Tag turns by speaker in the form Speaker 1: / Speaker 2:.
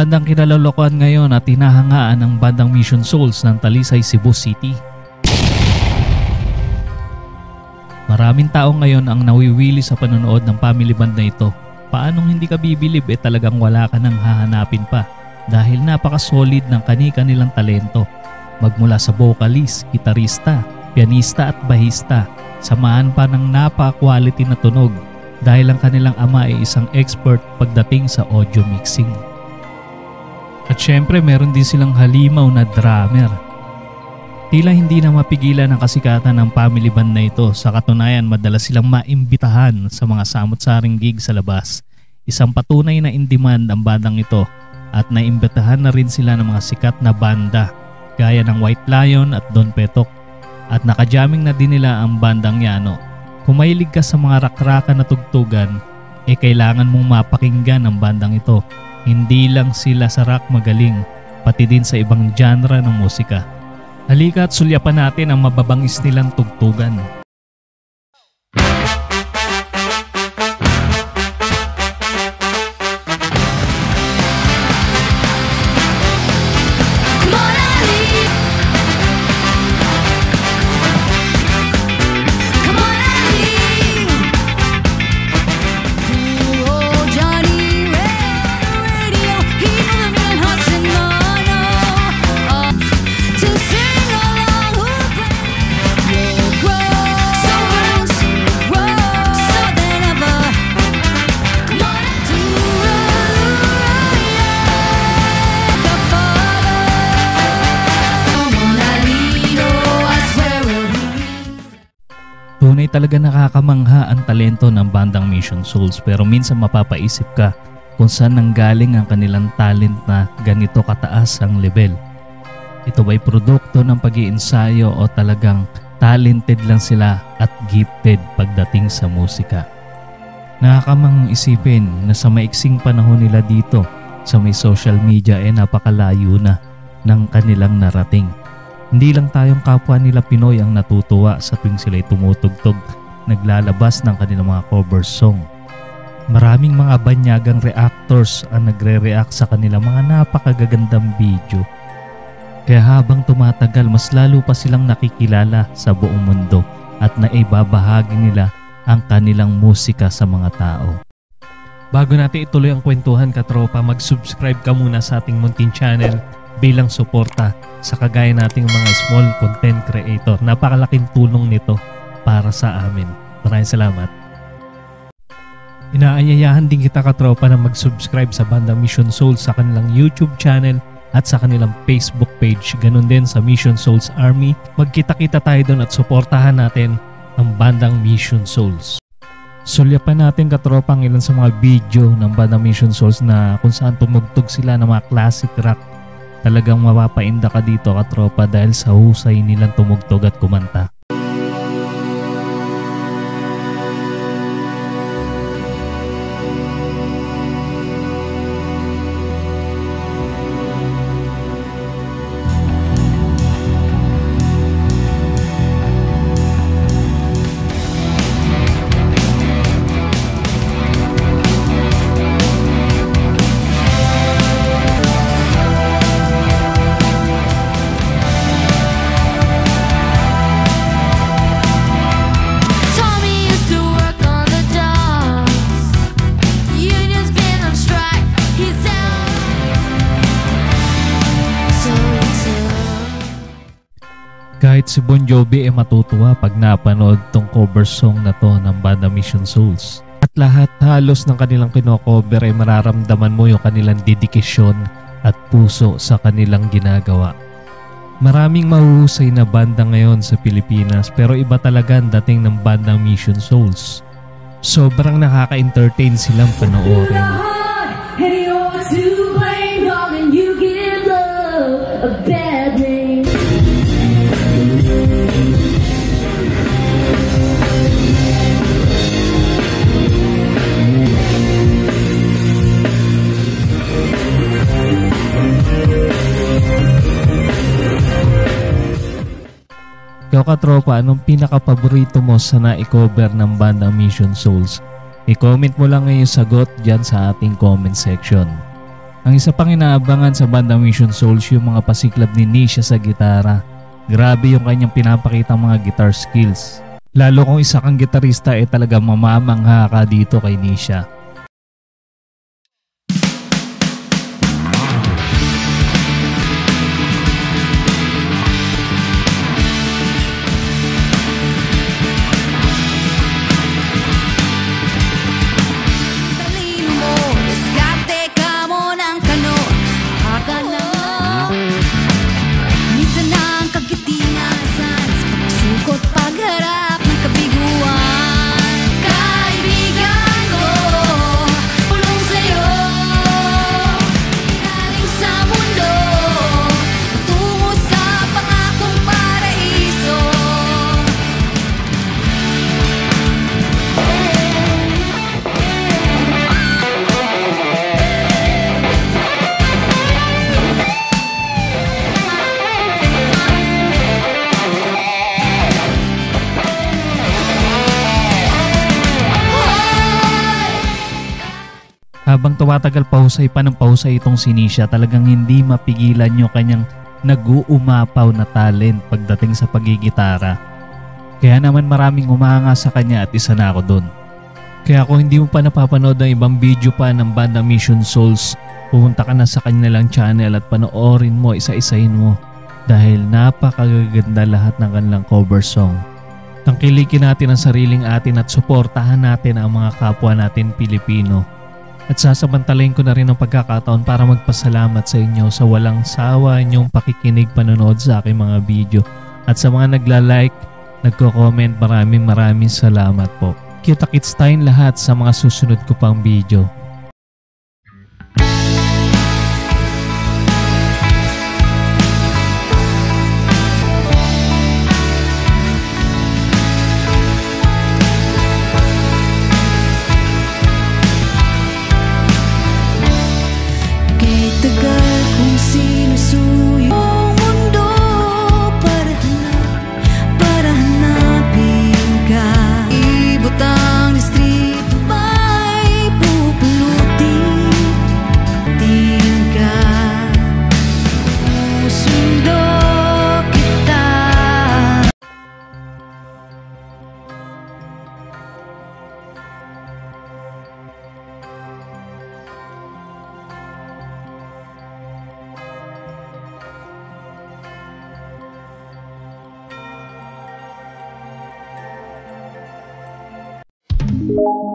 Speaker 1: bandang kinalolokohan ngayon at hinahangaan ng bandang Mission Souls ng Talisay, Cebu City. Maraming tao ngayon ang nawiwili sa panonood ng family band na ito. Paanong hindi ka bibilib talagang wala ka nang hahanapin pa dahil napaka-solid ng kani-kanilang talento. Magmula sa vocalist, gitarista, pianista at bahista, samahan pa ng napaka-quality na tunog dahil ang kanilang ama ay isang expert pagdating sa audio mixing. At syempre meron din silang halimaw na drummer. Tila hindi na mapigilan ang kasikatan ng family band na ito. Sa katunayan, madalas silang maimbitahan sa mga samot-saring gig sa labas. Isang patunay na in-demand ang bandang ito at naimbitahan na rin sila ng mga sikat na banda gaya ng White Lion at Don Petok. At nakajamming na din nila ang bandang Yano. Kung mahilig ka sa mga rakrakan na tugtugan, kailangan mong mapakinggan ang bandang ito. Hindi lang sila sa rock magaling, pati din sa ibang genre ng musika. Halika at sulyapan natin ang mababangis nilang tugtugan. Tunay talaga nakakamangha ang talento ng bandang Mission Souls, pero minsan mapapaisip ka kung saan nanggaling ang kanilang talent na ganito kataas ang level. Ito ba'y produkto ng pag-iensayo o talagang talented lang sila at gifted pagdating sa musika? Nakakamang isipin na sa maiksing panahon nila dito sa may social media napakalayo na ng kanilang narating. Hindi lang tayong kapwa nila Pinoy ang natutuwa sa tuwing sila'y tumutugtog, naglalabas ng kanilang mga cover song. Maraming mga banyagang reactors ang nagre-react sa kanilang mga napakagagandang video. Kaya habang tumatagal, mas lalo pa silang nakikilala sa buong mundo at naibabahagi nila ang kanilang musika sa mga tao. Bago natin ituloy ang kwentuhan, katropa, mag-subscribe ka muna sa ating munting channel bilang suporta sa kagaya nating mga small content creator. Napakalaking tulong nito para sa amin. Maraming salamat. Inaayayahan din kita, katropa, na mag-subscribe sa bandang Mission Souls sa kanilang YouTube channel at sa kanilang Facebook page. Ganun din sa Mission Souls Army. Magkita-kita tayo doon at suportahan natin ang bandang Mission Souls. Sulyapan natin, katropa, ang ilan sa mga video ng bandang Mission Souls na kung saan tumugtog sila ng mga classic rock. Talagang mapapainda ka dito, katropa, dahil sa husay nilang tumugtog at kumanta. Kahit si Bon Jovi matutuwa pag napanood tong cover song na to ng banda Mission Souls. At lahat halos ng kanilang kinocover ay mararamdaman mo yung kanilang dedikasyon at puso sa kanilang ginagawa. Maraming mahuhusay na banda ngayon sa Pilipinas, pero iba talaga ang dating ng banda Mission Souls. Sobrang nakaka-entertain silang panoorin. Ikaw, katropa, anong pinaka-paborito mo sa na-cover ng banda Mission Souls? I-comment mo lang ngayong sagot dyan sa ating comment section. Ang isa pang inaabangan sa bandang Mission Souls yung mga pasiklab ni Nisha sa gitara. Grabe yung kanyang pinapakitang mga guitar skills. Lalo kung isa kang gitarista talagang mamamangha ka dito kay Nisha. Habang tumatagal pahusay pa ng pahusay itong si Nisha, talagang hindi mapigilan yung kanyang nag-uumapaw na talent pagdating sa pagigitara. Kaya naman maraming humahanga sa kanya at isa na ako dun. Kaya kung hindi mo pa napapanood ang ibang video pa ng bandang Mission Souls, pumunta ka na sa kanilang channel at panoorin mo, isa-isahin mo. Dahil napakagaganda lahat ng kanilang cover song. Tangkilikin natin ang sariling atin at suportahan natin ang mga kapwa natin Pilipino. At sasamantalayin ko na rin ang pagkakataon para magpasalamat sa inyo sa walang sawa inyong pakikinig panonood sa aking mga video. At sa mga nagla-like, nagko-comment, maraming salamat po. Kita-kits tayong lahat sa mga susunod ko pang video.
Speaker 2: You